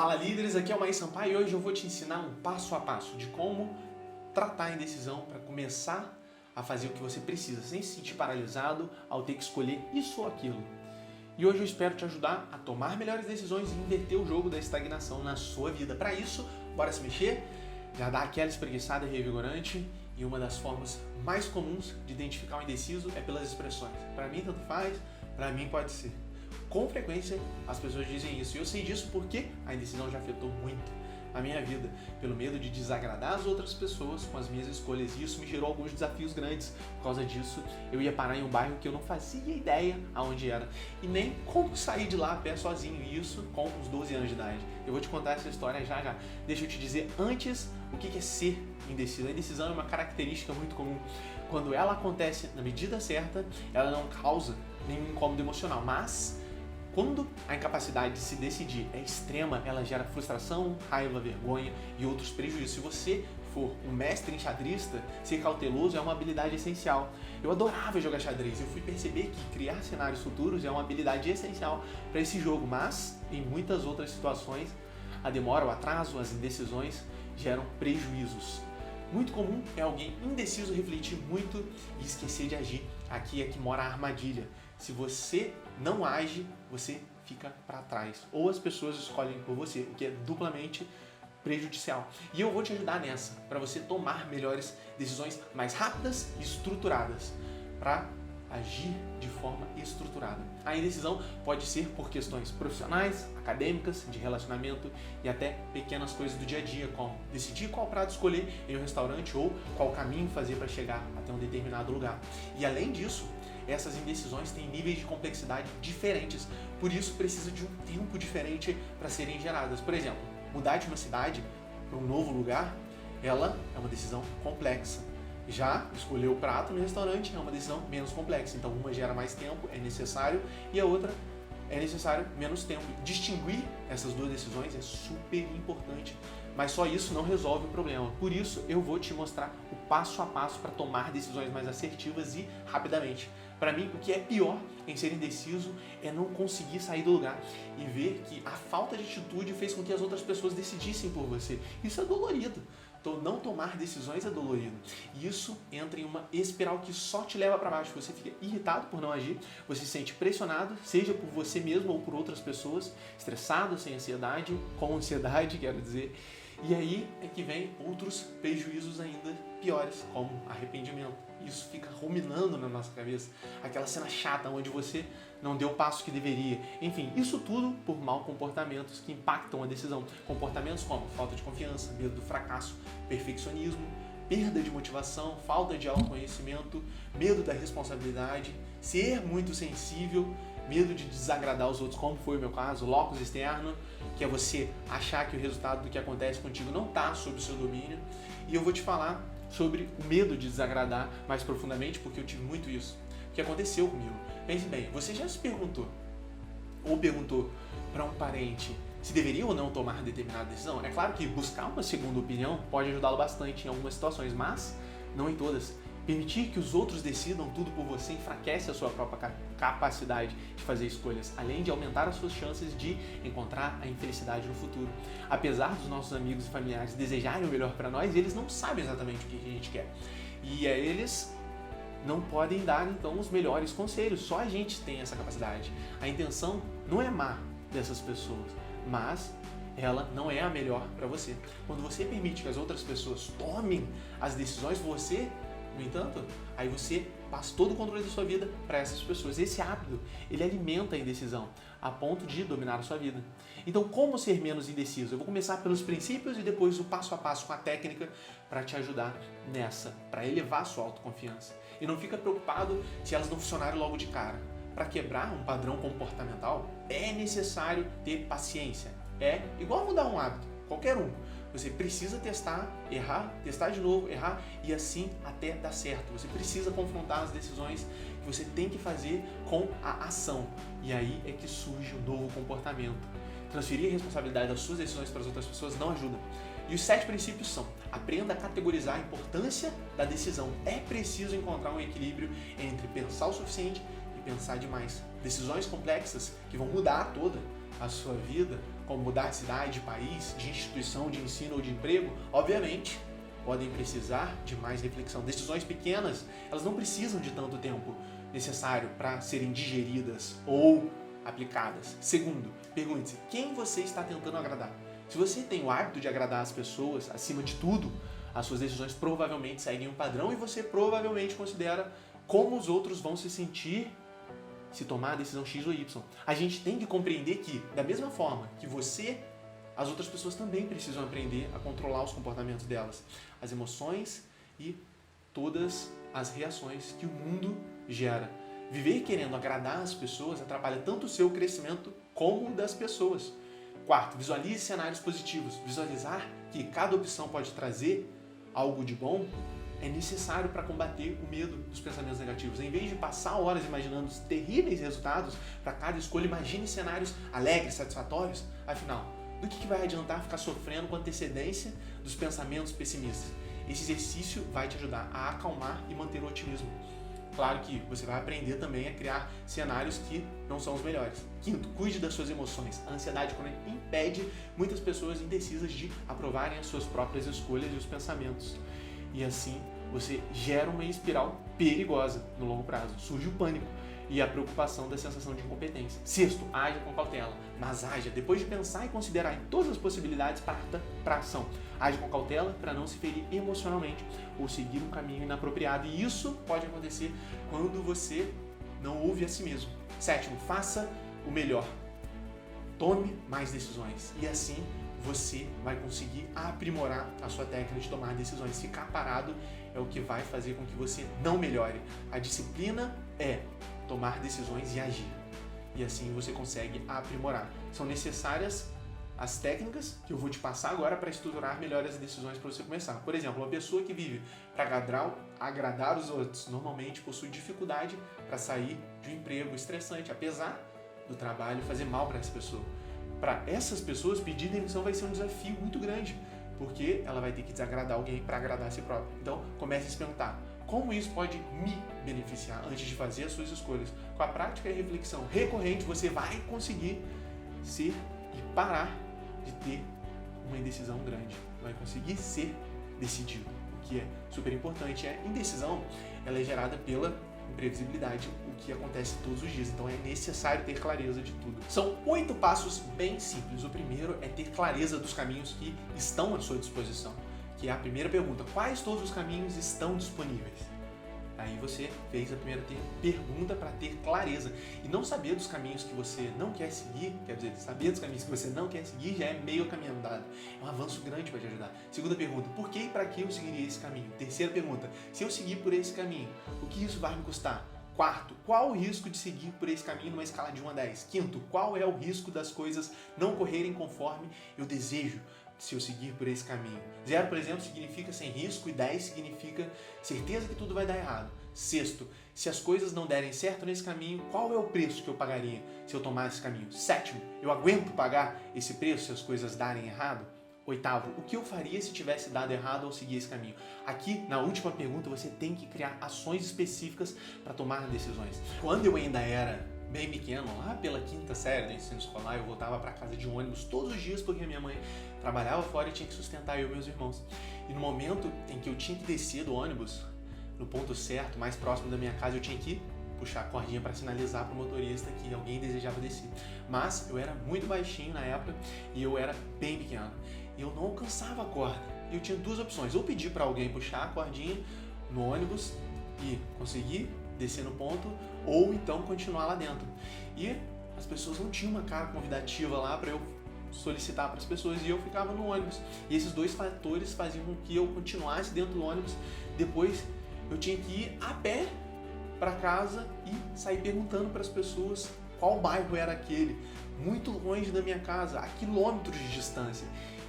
Fala líderes, aqui é o Maí Sampaio e hoje eu vou te ensinar um passo a passo de como tratar a indecisão para começar a fazer o que você precisa, sem se sentir paralisado ao ter que escolher isso ou aquilo. E hoje eu espero te ajudar a tomar melhores decisões e inverter o jogo da estagnação na sua vida. Para isso, bora se mexer, já dá aquela espreguiçada revigorante. E uma das formas mais comuns de identificar o indeciso é pelas expressões. Para mim tanto faz, para mim pode ser. Com frequência as pessoas dizem isso e eu sei disso porque a indecisão já afetou muito a minha vida, pelo medo de desagradar as outras pessoas com as minhas escolhas, e isso me gerou alguns desafios grandes. Por causa disso, eu ia parar em um bairro que eu não fazia ideia aonde era e nem como sair de lá a pé sozinho, e isso com uns 12 anos de idade. Eu vou te contar essa história já. Deixa eu te dizer antes o que é ser indeciso. A indecisão é uma característica muito comum. Quando ela acontece na medida certa, ela não causa nenhum incômodo emocional, mas quando a incapacidade de se decidir é extrema, ela gera frustração, raiva, vergonha e outros prejuízos. Se você for um mestre enxadrista, ser cauteloso é uma habilidade essencial. Eu adorava jogar xadrez, eu fui perceber que criar cenários futuros é uma habilidade essencial para esse jogo, mas em muitas outras situações, a demora, o atraso, as indecisões geram prejuízos. Muito comum é alguém indeciso refletir muito e esquecer de agir. Aqui é que mora a armadilha. Se você não age, você fica para trás. Ou as pessoas escolhem por você, o que é duplamente prejudicial. E eu vou te ajudar nessa, para você tomar melhores decisões mais rápidas e estruturadas, para agir de forma estruturada. A indecisão pode ser por questões profissionais, acadêmicas, de relacionamento e até pequenas coisas do dia a dia, como decidir qual prato escolher em um restaurante ou qual caminho fazer para chegar até um determinado lugar. E além disso, essas indecisões têm níveis de complexidade diferentes, por isso precisa de um tempo diferente para serem geradas. Por exemplo, mudar de uma cidade para um novo lugar, ela é uma decisão complexa. Já escolher o prato no restaurante é uma decisão menos complexa, então uma gera mais tempo, é necessário, e a outra é necessário menos tempo. Distinguir essas duas decisões é super importante, mas só isso não resolve o problema. Por isso eu vou te mostrar o passo a passo para tomar decisões mais assertivas e rapidamente. Para mim, o que é pior em ser indeciso é não conseguir sair do lugar e ver que a falta de atitude fez com que as outras pessoas decidissem por você. Isso é dolorido. Então, não tomar decisões é dolorido. E isso entra em uma espiral que só te leva para baixo. Você fica irritado por não agir, você se sente pressionado, seja por você mesmo ou por outras pessoas, estressado, sem ansiedade, com ansiedade, quero dizer. E aí é que vem outros prejuízos ainda piores, como arrependimento. Isso fica ruminando na nossa cabeça. Aquela cena chata onde você não deu o passo que deveria. Enfim, isso tudo por maus comportamentos que impactam a decisão. Comportamentos como falta de confiança, medo do fracasso, perfeccionismo, perda de motivação, falta de autoconhecimento, medo da responsabilidade, ser muito sensível, medo de desagradar os outros, como foi o meu caso, locus externo, que é você achar que o resultado do que acontece contigo não está sob o seu domínio. E eu vou te falar sobre o medo de desagradar mais profundamente, porque eu tive muito isso. O que aconteceu comigo? Pense bem, você já se perguntou, ou perguntou para um parente se deveria ou não tomar determinada decisão? É claro que buscar uma segunda opinião pode ajudá-lo bastante em algumas situações, mas não em todas. Permitir que os outros decidam tudo por você enfraquece a sua própria capacidade de fazer escolhas, além de aumentar as suas chances de encontrar a infelicidade no futuro. Apesar dos nossos amigos e familiares desejarem o melhor para nós, eles não sabem exatamente o que a gente quer. E eles não podem dar, então, os melhores conselhos. Só a gente tem essa capacidade. A intenção não é má dessas pessoas, mas ela não é a melhor para você. Quando você permite que as outras pessoas tomem as decisões, você, no entanto, aí você passa todo o controle da sua vida para essas pessoas. Esse hábito, ele alimenta a indecisão, a ponto de dominar a sua vida. Então, como ser menos indeciso? Eu vou começar pelos princípios e depois o passo a passo com a técnica para te ajudar nessa, para elevar a sua autoconfiança. E não fica preocupado se elas não funcionarem logo de cara. Para quebrar um padrão comportamental, é necessário ter paciência. É igual mudar um hábito, qualquer um. Você precisa testar, errar, testar de novo, errar e assim até dar certo. Você precisa confrontar as decisões que você tem que fazer com a ação. E aí é que surge um novo comportamento. Transferir a responsabilidade das suas decisões para as outras pessoas não ajuda. E os 7 princípios são: aprenda a categorizar a importância da decisão. É preciso encontrar um equilíbrio entre pensar o suficiente e pensar demais. Decisões complexas que vão mudar toda a sua vida como mudar de cidade, de país, de instituição de ensino ou de emprego, obviamente, podem precisar de mais reflexão. Decisões pequenas, elas não precisam de tanto tempo necessário para serem digeridas ou aplicadas. Segundo, pergunte-se, quem você está tentando agradar? Se você tem o hábito de agradar as pessoas, acima de tudo, as suas decisões provavelmente seguem um padrão e você provavelmente considera como os outros vão se sentir se tomar a decisão X ou Y. A gente tem que compreender que, da mesma forma que você, as outras pessoas também precisam aprender a controlar os comportamentos delas, as emoções e todas as reações que o mundo gera. Viver querendo agradar as pessoas atrapalha tanto o seu crescimento como o das pessoas. Quarto, visualize cenários positivos. Visualizar que cada opção pode trazer algo de bom é necessário para combater o medo dos pensamentos negativos. Em vez de passar horas imaginando os terríveis resultados para cada escolha, imagine cenários alegres, satisfatórios. Afinal, do que vai adiantar ficar sofrendo com antecedência dos pensamentos pessimistas? Esse exercício vai te ajudar a acalmar e manter o otimismo. Claro que você vai aprender também a criar cenários que não são os melhores. Quinto, cuide das suas emoções. A ansiedade impede muitas pessoas indecisas de aprovarem as suas próprias escolhas e os pensamentos. E assim, você gera uma espiral perigosa no longo prazo. Surge o pânico e a preocupação da sensação de incompetência. Sexto, haja com cautela. Mas haja, depois de pensar e considerar em todas as possibilidades, parta para ação. Age com cautela para não se ferir emocionalmente ou seguir um caminho inapropriado. E isso pode acontecer quando você não ouve a si mesmo. Sétimo, faça o melhor. Tome mais decisões. E assim você vai conseguir aprimorar a sua técnica de tomar decisões. Ficar parado é o que vai fazer com que você não melhore. A disciplina é tomar decisões e agir. E assim você consegue aprimorar. São necessárias as técnicas que eu vou te passar agora para estruturar melhor as decisões para você começar. Por exemplo, uma pessoa que vive para agradar os outros normalmente possui dificuldade para sair de um emprego estressante, apesar do trabalho fazer mal para essa pessoa. Para essas pessoas, pedir demissão vai ser um desafio muito grande, porque ela vai ter que desagradar alguém para agradar a si própria. Então, comece a se perguntar, como isso pode me beneficiar antes de fazer as suas escolhas? Com a prática e a reflexão recorrente, você vai conseguir ser e parar de ter uma indecisão grande. Vai conseguir ser decidido, o que é super importante. A indecisão, ela é gerada pela imprevisibilidade, o que acontece todos os dias. Então é necessário ter clareza de tudo. São 8 passos bem simples. O primeiro é ter clareza dos caminhos que estão à sua disposição, que é a primeira pergunta. Quais todos os caminhos estão disponíveis? Aí você fez a primeira pergunta para ter clareza. E não saber dos caminhos que você não quer seguir, quer dizer, saber dos caminhos que você não quer seguir já é meio caminho andado. É um avanço grande para te ajudar. Segunda pergunta, por que e para que eu seguiria esse caminho? Terceira pergunta, se eu seguir por esse caminho, o que isso vai me custar? Quarto, qual o risco de seguir por esse caminho numa escala de 1 a 10? Quinto, qual é o risco das coisas não correrem conforme eu desejo se eu seguir por esse caminho? 0, por exemplo, significa sem risco e 10 significa certeza que tudo vai dar errado. Sexto, se as coisas não derem certo nesse caminho, qual é o preço que eu pagaria se eu tomar esse caminho? Sétimo, eu aguento pagar esse preço se as coisas darem errado? Oitavo, o que eu faria se tivesse dado errado ao seguir esse caminho? Aqui, na última pergunta, você tem que criar ações específicas para tomar decisões. Quando eu ainda era bem pequeno, lá pela 5ª série do ensino escolar, eu voltava para casa de ônibus todos os dias porque minha mãe trabalhava fora e tinha que sustentar eu e meus irmãos. E no momento em que eu tinha que descer do ônibus, no ponto certo, mais próximo da minha casa, eu tinha que puxar a cordinha para sinalizar para o motorista que alguém desejava descer. Mas eu era muito baixinho na época e eu era bem pequeno. E eu não alcançava a corda. E eu tinha 2 opções, ou pedir para alguém puxar a cordinha no ônibus e conseguir descer no ponto, ou então continuar lá dentro. E as pessoas não tinham uma cara convidativa lá para eu solicitar para as pessoas e eu ficava no ônibus. E esses 2 fatores faziam com que eu continuasse dentro do ônibus. Depois eu tinha que ir a pé para casa e sair perguntando para as pessoas qual bairro era aquele, muito longe da minha casa, a quilômetros de distância.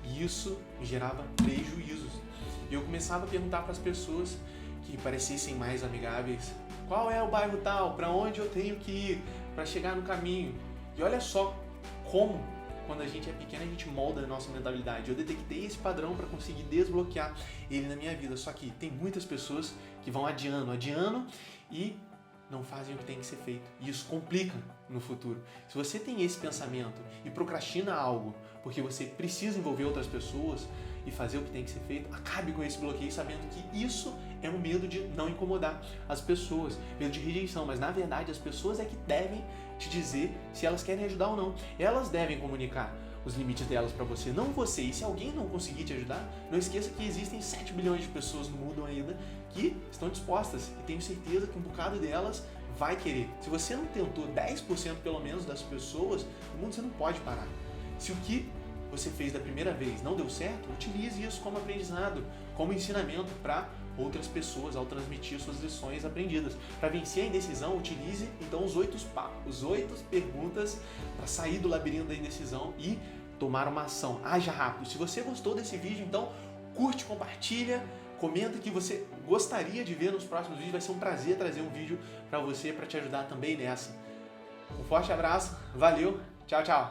E isso me gerava prejuízos. E eu começava a perguntar para as pessoas que parecessem mais amigáveis, qual é o bairro tal, para onde eu tenho que ir para chegar no caminho. E olha só como, quando a gente é pequeno, a gente molda a nossa mentalidade. Eu detectei esse padrão para conseguir desbloquear ele na minha vida. Só que tem muitas pessoas que vão adiando e não fazem o que tem que ser feito. E isso complica no futuro. Se você tem esse pensamento e procrastina algo porque você precisa envolver outras pessoas e fazer o que tem que ser feito, acabe com esse bloqueio sabendo que isso é um medo de não incomodar as pessoas, medo de rejeição, mas na verdade as pessoas é que devem te dizer se elas querem ajudar ou não. Elas devem comunicar os limites delas para você, não você. E se alguém não conseguir te ajudar, não esqueça que existem 7 bilhões de pessoas no mundo ainda que estão dispostas e tenho certeza que um bocado delas vai querer. Se você não tentou 10% pelo menos das pessoas, no mundo você não pode parar. Se o que você fez da primeira vez não deu certo, utilize isso como aprendizado, como ensinamento para outras pessoas ao transmitir suas lições aprendidas. Para vencer a indecisão, utilize então os 8 perguntas para sair do labirinto da indecisão e tomar uma ação. Haja rápido. Se você gostou desse vídeo, então curte, compartilha, comenta que você gostaria de ver nos próximos vídeos. Vai ser um prazer trazer um vídeo para você, para te ajudar também nessa. Um forte abraço, valeu, tchau, tchau!